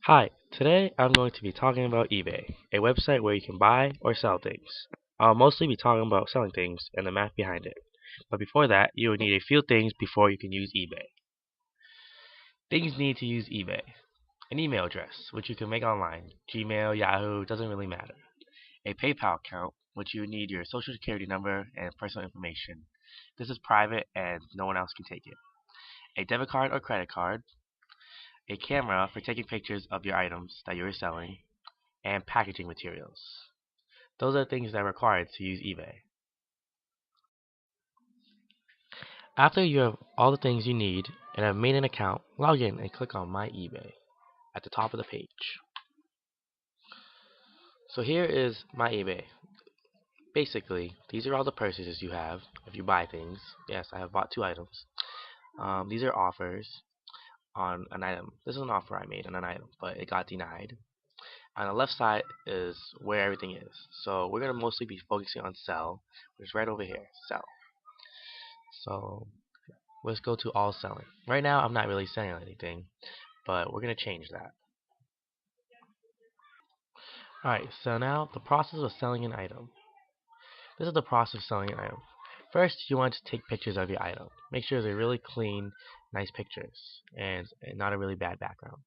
Hi, today I'm going to be talking about eBay, a website where you can buy or sell things. I'll mostly be talking about selling things and the math behind it. But before that, you will need a few things before you can use eBay. Things needed to use eBay. An email address, which you can make online. Gmail, Yahoo, doesn't really matter. A PayPal account, which you need your social security number and personal information. This is private and no one else can take it. A debit card or credit card. A camera for taking pictures of your items that you're selling. And packaging materials. Those are things that are required to use eBay. After you have all the things you need and have made an account, log in and click on My eBay at the top of the page. So here is My eBay. Basically, these are all the purchases you have if you buy things. Yes, I have bought 2 items. These are offers on an item. This is an offer I made on an item, but it got denied. On the left side is where everything is. So we're going to mostly be focusing on sell, which is right over here, sell. So let's go to all selling. Right now I'm not really selling anything, but we're going to change that. Alright, so now the process of selling an item. This is the process of selling an item. First, you want to take pictures of your item. Make sure they're really clean, nice pictures, and not a really bad background.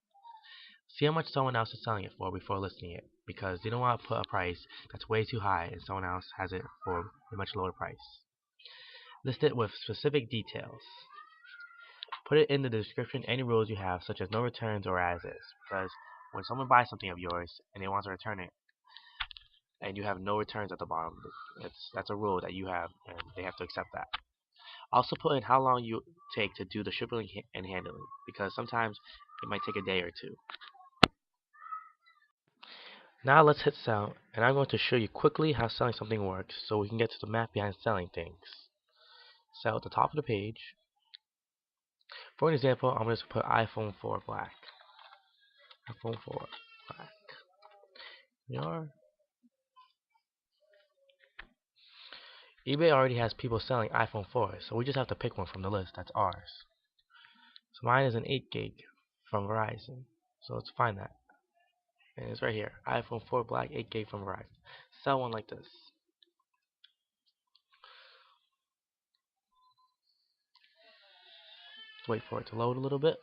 See how much someone else is selling it for before listing it, because you don't want to put a price that's way too high and someone else has it for a much lower price. List it with specific details. Put it in the description any rules you have, such as no returns or as is, because when someone buys something of yours and they want to return it, and you have no returns at the bottom, that's a rule that you have, and they have to accept that. Also put in how long you take to do the shipping and handling, because sometimes it might take a day or two. Now let's hit sell, and I'm going to show you quickly how selling something works, so we can get to the math behind selling things. Sell at the top of the page. For an example, I'm going to put iPhone 4 black. iPhone 4 black. eBay already has people selling iPhone 4s, so we just have to pick one from the list. That's ours. So mine is an 8 gig from Verizon. So let's find that. And it's right here. iPhone 4 black 8 gig from Verizon. Sell one like this. Let's wait for it to load a little bit.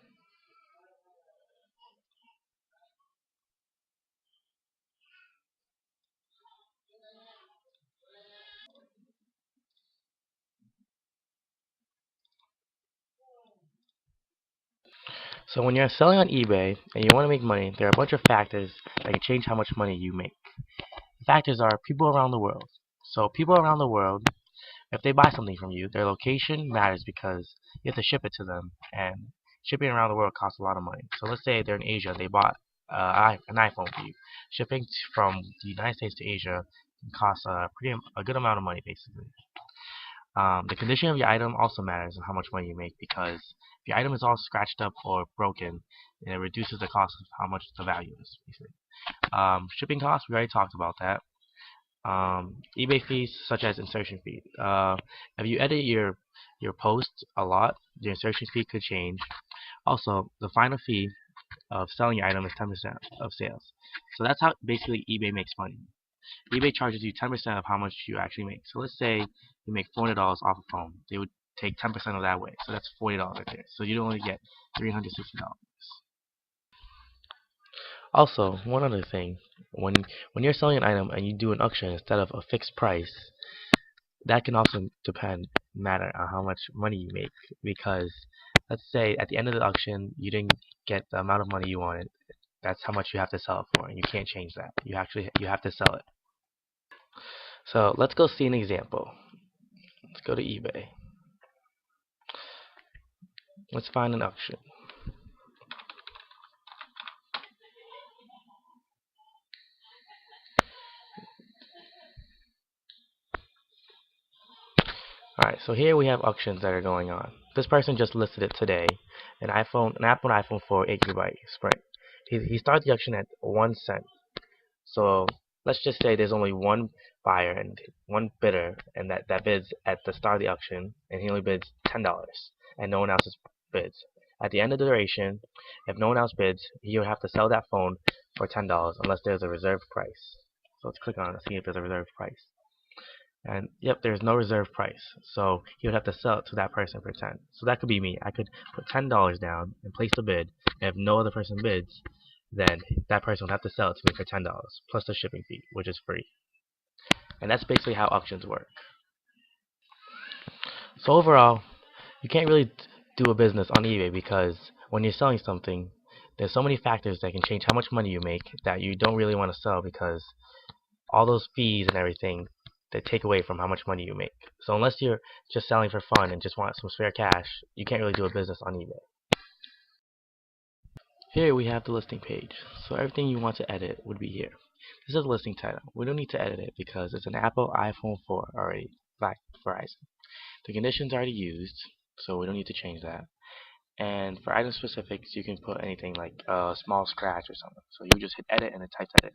So when you're selling on eBay and you want to make money, there are a bunch of factors that can change how much money you make. The factors are people around the world. So people around the world, if they buy something from you, their location matters because you have to ship it to them, and shipping around the world costs a lot of money. So let's say they're in Asia, they bought an iPhone for you. Shipping from the United States to Asia costs a good amount of money, basically. The condition of your item also matters on how much money you make, because if your item is all scratched up or broken, then it reduces the cost of how much the value is, basically. Shipping costs, we already talked about that. eBay fees, such as insertion fee. If you edit your post a lot, your insertion fee could change. Also, the final fee of selling your item is 10% of sales. So that's how basically eBay makes money. eBay charges you 10% of how much you actually make. So let's say you make $400 off a phone. They would take 10% of that away. So that's $40 right there. So you'd only get $360. Also, one other thing, when you're selling an item and you do an auction instead of a fixed price, that can also matter on how much money you make, because let's say at the end of the auction you didn't get the amount of money you wanted. That's how much you have to sell it for, and you can't change that. You have to sell it. So let's go see an example. Let's go to eBay. Let's find an auction. Alright, so here we have auctions that are going on. This person just listed it today. An Apple iPhone 4 8GB Sprint. He started the auction at 1 cent. So let's just say there's only one buyer and one bidder, and that bids at the start of the auction, and he only bids $10, and no one else bids. At the end of the duration, if no one else bids, he would have to sell that phone for $10 unless there's a reserved price. So let's click on it, see if there's a reserved price. And yep, there's no reserve price. So he would have to sell it to that person for 10. So that could be me. I could put $10 down and place a bid. And if no other person bids, then that person would have to sell it to me for $10 plus the shipping fee, which is free. And that's basically how auctions work. So overall, you can't really do a business on eBay because when you're selling something, there's so many factors that can change how much money you make that you don't really want to sell because all those fees and everything that take away from how much money you make. So unless you're just selling for fun and just want some spare cash, you can't really do a business on eBay. Here we have the listing page. So everything you want to edit would be here. This is the listing title. We don't need to edit it because it's an Apple iPhone 4 already by Verizon. The conditions are already used, so we don't need to change that. And for item specifics, you can put anything like a small scratch or something. So you just hit edit and it types edit.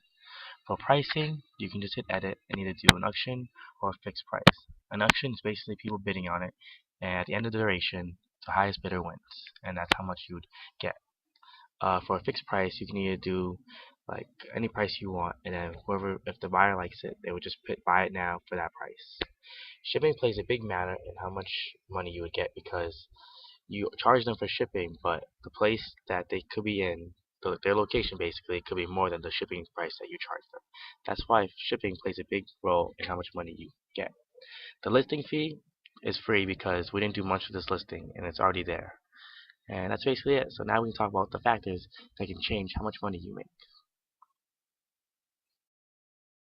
For pricing, you can just hit edit and either do an auction or a fixed price. An auction is basically people bidding on it, and at the end of the duration, the highest bidder wins, and that's how much you would get. For a fixed price, you can either do like any price you want, and then whoever, if the buyer likes it, they would just buy it now for that price. Shipping plays a big matter in how much money you would get because you charge them for shipping, but the place that they could be in, their location basically, could be more than the shipping price that you charge them. That's why shipping plays a big role in how much money you get. The listing fee is free because we didn't do much with this listing and it's already there. And that's basically it. So now we can talk about the factors that can change how much money you make.